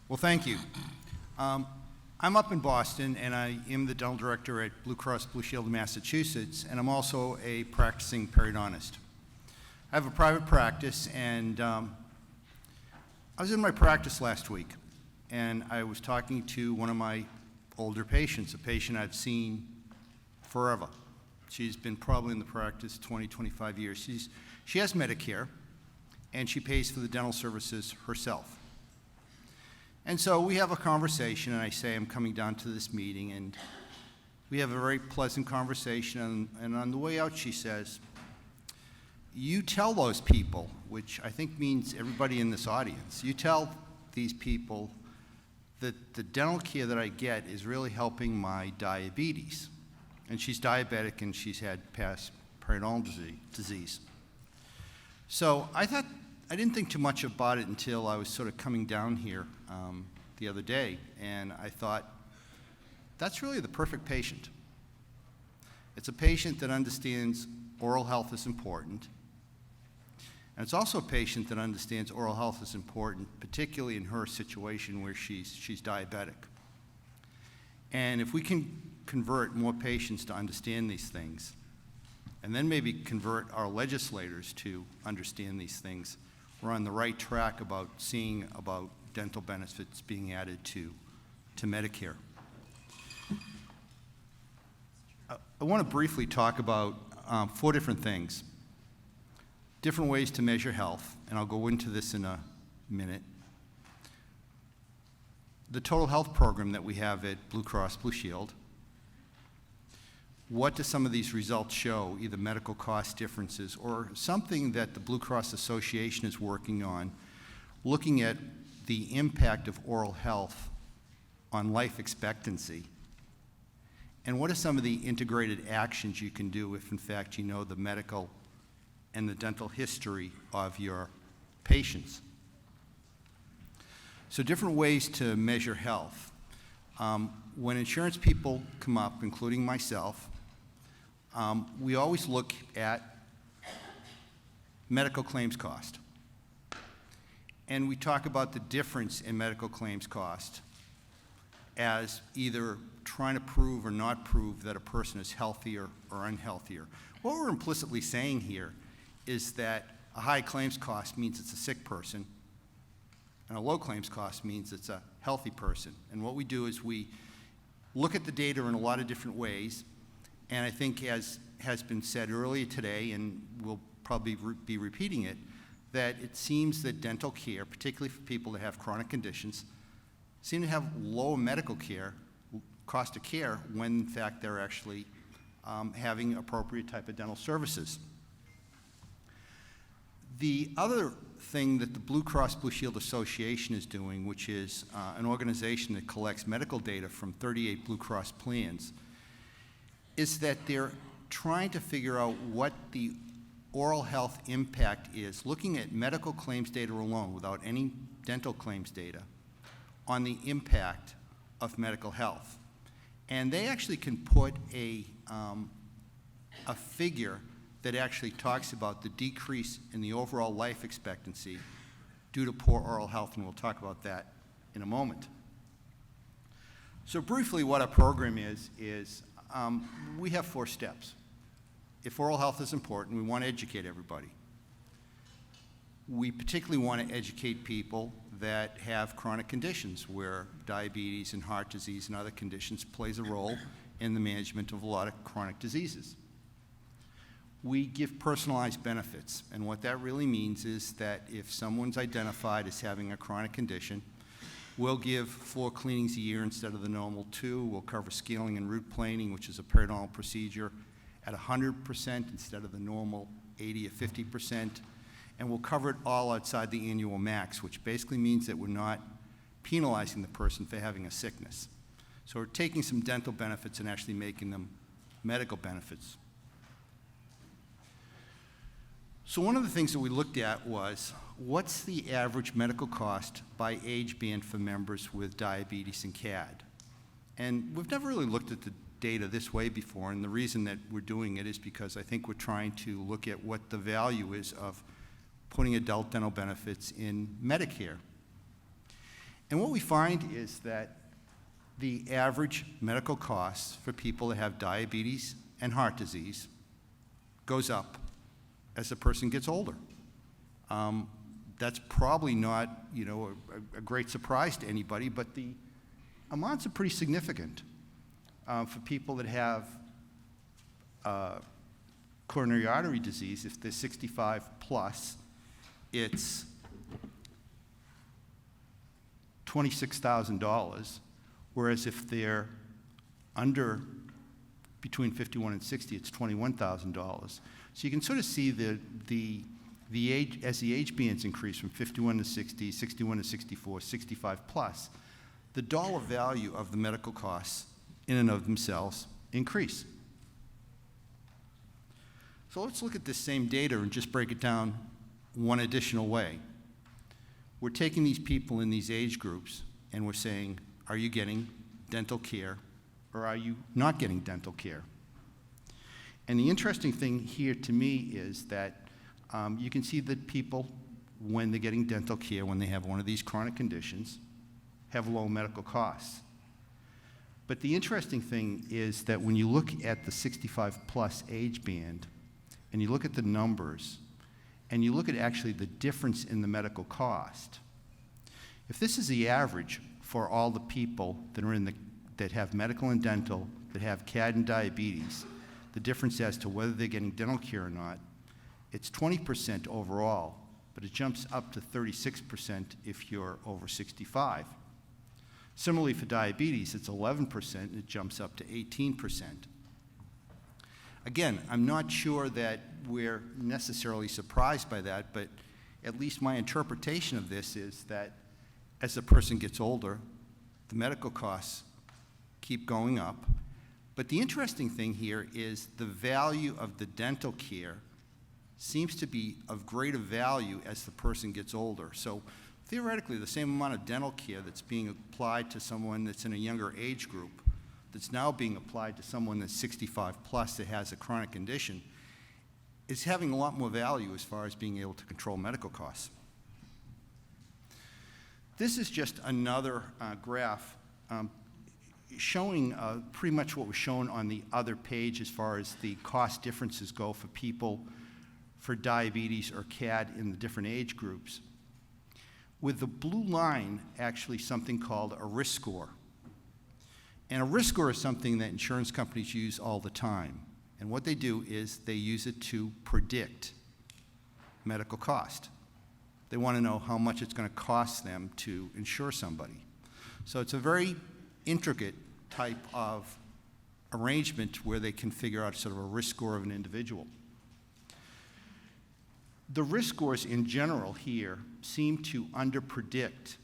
Well, thank you. I'm up in Boston, and I am the dental director at Blue Cross Blue Shield of Massachusetts, and I'm also a practicing periodontist. I have a private practice, and I was in my practice last week, and I was talking to one of my older patients, a patient I've seen forever. She's been probably in the practice 20, 25 years. She has Medicare, and she pays for the dental services herself. And so we have a conversation, and I say I'm coming down to this meeting, and we have a very pleasant conversation, and on the way out she says, you tell those people, which I think means everybody in this audience, you tell these people that the dental care that I get is really helping my diabetes. And she's diabetic, and she's had past periodontal disease. So I didn't think too much about it until I was sort of coming down here the other day, and I thought, that's really the perfect patient. It's a patient that understands oral health is important, and it's also a patient that understands oral health is important, particularly in her situation where she's diabetic. And if we can convert more patients to understand these things, and then maybe convert our legislators to understand these things, we're on the right track about seeing about dental benefits being added to Medicare. I want to briefly talk about 4 different things, different ways to measure health, and I'll go into this in a minute. The total health program that we have at Blue Cross Blue Shield. What do some of these results show, either medical cost differences or something that the Blue Cross Association is working on, looking at the impact of oral health on life expectancy, and what are some of the integrated actions you can do if in fact you know the medical and the dental history of your patients. So different ways to measure health. When insurance people come up, including myself, we always look at medical claims cost. And we talk about the difference in medical claims cost as either trying to prove or not prove that a person is healthier or unhealthier. What we're implicitly saying here is that a high claims cost means it's a sick person, and a low claims cost means it's a healthy person. And what we do is we look at the data in a lot of different ways, and I think as has been said earlier today, and we'll probably be repeating it, that it seems that dental care, particularly for people that have chronic conditions, seem to have low medical care, cost of care, when in fact they're actually having appropriate type of dental services. The other thing that the Blue Cross Blue Shield Association is doing, which is an organization that collects medical data from 38 Blue Cross plans, is that they're trying to figure out what the oral health impact is, looking at medical claims data alone without any dental claims data, on the impact of medical health. And they actually can put a figure that actually talks about the decrease in the overall life expectancy due to poor oral health, and we'll talk about that in a moment. So briefly, what our program is we have 4 steps. If oral health is important, we want to educate everybody. We particularly want to educate people that have chronic conditions where diabetes and heart disease and other conditions plays a role in the management of a lot of chronic diseases. We give personalized benefits, and what that really means is that if someone's identified as having a chronic condition, we'll give 4 cleanings a year instead of the normal 2. We'll cover scaling and root planing, which is a periodontal procedure, at 100% instead of the normal 80 or 50%. And we'll cover it all outside the annual max, which basically means that we're not penalizing the person for having a sickness. So we're taking some dental benefits and actually making them medical benefits. So one of the things that we looked at was, what's the average medical cost by age band for members with diabetes and CAD? And we've never really looked at the data this way before, and the reason that we're doing it is because I think we're trying to look at what the value is of putting adult dental benefits in Medicare. And what we find is that the average medical costs for people that have diabetes and heart disease goes up as the person gets older. That's probably not, a great surprise to anybody, but the amounts are pretty significant. For people that have coronary artery disease, if they're 65 plus, it's $26,000, whereas if they're between 51 and 60, it's $21,000. So you can sort of see the age, as the age bands increase from 51 to 60, 61 to 64, 65 plus, the dollar value of the medical costs in and of themselves increase. So let's look at this same data and just break it down one additional way. We're taking these people in these age groups and we're saying, are you getting dental care or are you not getting dental care? And the interesting thing here to me is that you can see that people, when they're getting dental care, when they have one of these chronic conditions, have low medical costs. But the interesting thing is that when you look at the 65 plus age band, and you look at the numbers, and you look at actually the difference in the medical cost, if this is the average for all the people that are that have medical and dental, that have CAD and diabetes, the difference as to whether they're getting dental care or not, it's 20% overall, but it jumps up to 36% if you're over 65. Similarly for diabetes, it's 11%, and it jumps up to 18%. Again, I'm not sure that we're necessarily surprised by that, but at least my interpretation of this is that as the person gets older, the medical costs keep going up. But the interesting thing here is the value of the dental care seems to be of greater value as the person gets older. So theoretically, the same amount of dental care that's being applied to someone that's in a younger age group, that's now being applied to someone that's 65 plus that has a chronic condition, is having a lot more value as far as being able to control medical costs. This is just another graph showing pretty much what was shown on the other page as far as the cost differences go for people for diabetes or CAD in the different age groups. With the blue line, actually something called a risk score. And a risk score is something that insurance companies use all the time. And what they do is they use it to predict medical cost. They want to know how much it's going to cost them to insure somebody. So it's a very intricate type of arrangement where they can figure out sort of a risk score of an individual. The risk scores in general here seem to underpredict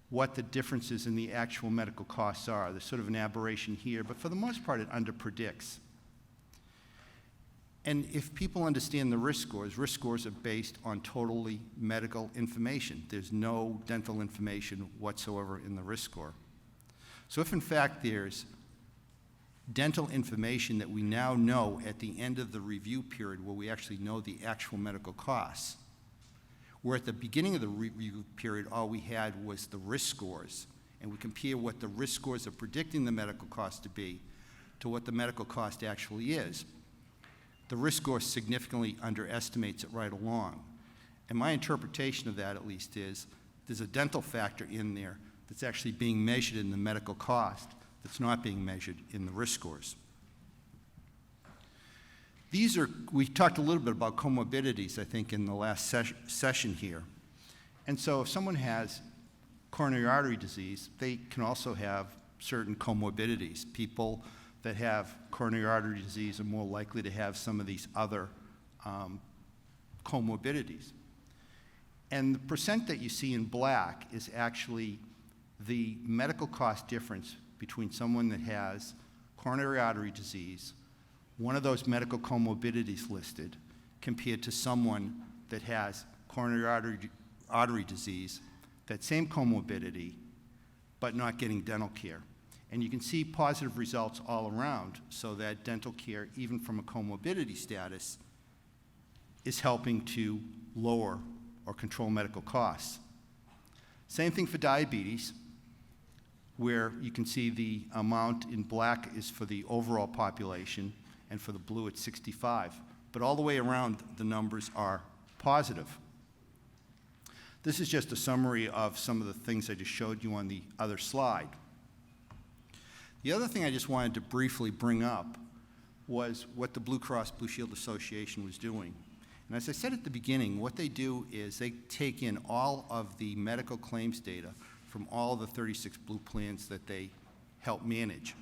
what the differences in the actual medical costs are. There's sort of an aberration here, but for the most part it underpredicts. And if people understand the risk scores are based on totally medical information. There's no dental information whatsoever in the risk score. So if in fact there's dental information that we now know at the end of the review period where we actually know the actual medical costs, where at the beginning of the review period all we had was the risk scores, and we compare what the risk scores are predicting the medical cost to be to what the medical cost actually is. The risk score significantly underestimates it right along. And my interpretation of that, at least, is there's a dental factor in there that's actually being measured in the medical cost that's not being measured in the risk scores. We talked a little bit about comorbidities, I think, in the last session here. And so if someone has coronary artery disease, they can also have certain comorbidities. People that have coronary artery disease are more likely to have some of these other comorbidities. And the percent that you see in black is actually the medical cost difference between someone that has coronary artery disease, one of those medical comorbidities listed, compared to someone that has coronary artery disease, that same comorbidity, but not getting dental care. And you can see positive results all around, so that dental care, even from a comorbidity status, is helping to lower or control medical costs. Same thing for diabetes, where you can see the amount in black is for the overall population, and for the blue it's 65. But all the way around, the numbers are positive. This is just a summary of some of the things I just showed you on the other slide. The other thing I just wanted to briefly bring up was what the Blue Cross Blue Shield Association was doing. And as I said at the beginning, what they do is they take in all of the medical claims data from all the 36 Blue plans that they help manage.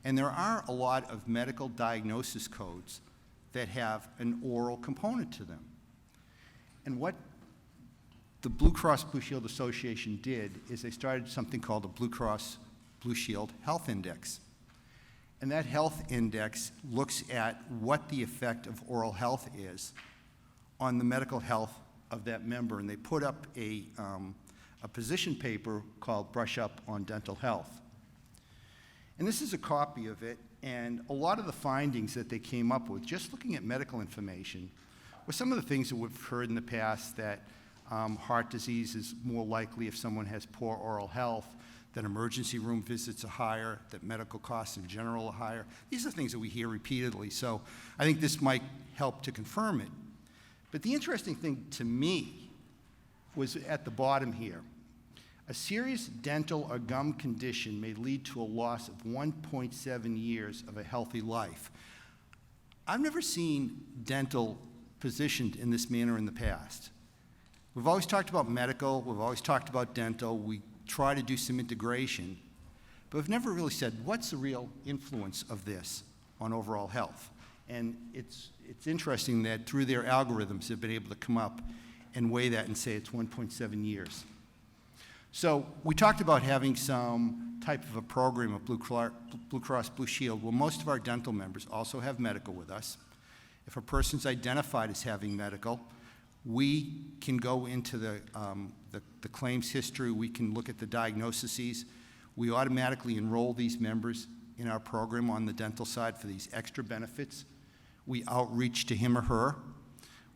And there are a lot of medical diagnosis codes that have an oral component to them. And what the Blue Cross Blue Shield Association did is they started something called the Blue Cross Blue Shield Health Index. And that health index looks at what the effect of oral health is on the medical health of that member. And they put up a position paper called Brush Up on Dental Health. And this is a copy of it, and a lot of the findings that they came up with, just looking at medical information, were some of the things that we've heard in the past, that heart disease is more likely if someone has poor oral health, that emergency room visits are higher, that medical costs in general are higher. These are things that we hear repeatedly, so I think this might help to confirm it. But the interesting thing to me was at the bottom here. A serious dental or gum condition may lead to a loss of 1.7 years of a healthy life. I've never seen dental positioned in this manner in the past. We've always talked about medical, we've always talked about dental, we try to do some integration, but we've never really said, what's the real influence of this on overall health? And it's interesting that through their algorithms, they've been able to come up and weigh that and say it's 1.7 years. So we talked about having some type of a program of Blue Cross Blue Shield. Well, most of our dental members also have medical with us. If a person's identified as having medical, we can go into the claims history, we can look at the diagnoses. We automatically enroll these members in our program on the dental side for these extra benefits. We outreach to him or her.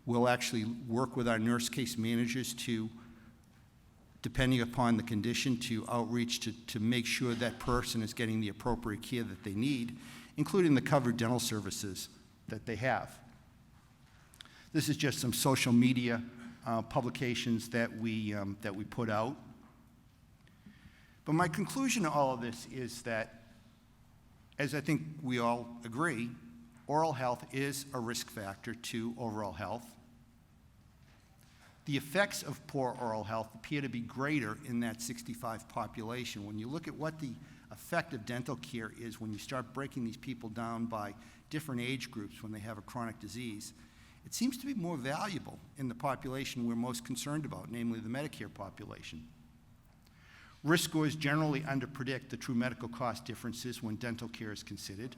We'll actually work with our nurse case managers to, depending upon the condition, to outreach to make sure that person is getting the appropriate care that they need, including the covered dental services that they have. This is just some social media publications that we put out. But my conclusion to all of this is that, as I think we all agree, oral health is a risk factor to overall health. The effects of poor oral health appear to be greater in that 65 population. When you look at what the effect of dental care is when you start breaking these people down by different age groups when they have a chronic disease, it seems to be more valuable in the population we're most concerned about, namely the Medicare population. Risk scores generally underpredict the true medical cost differences when dental care is considered.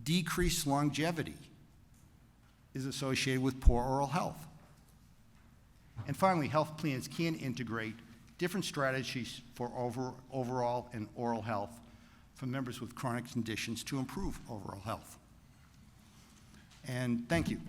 Decreased longevity is associated with poor oral health. And finally, health plans can integrate different strategies for overall and oral health for members with chronic conditions to improve overall health. And thank you.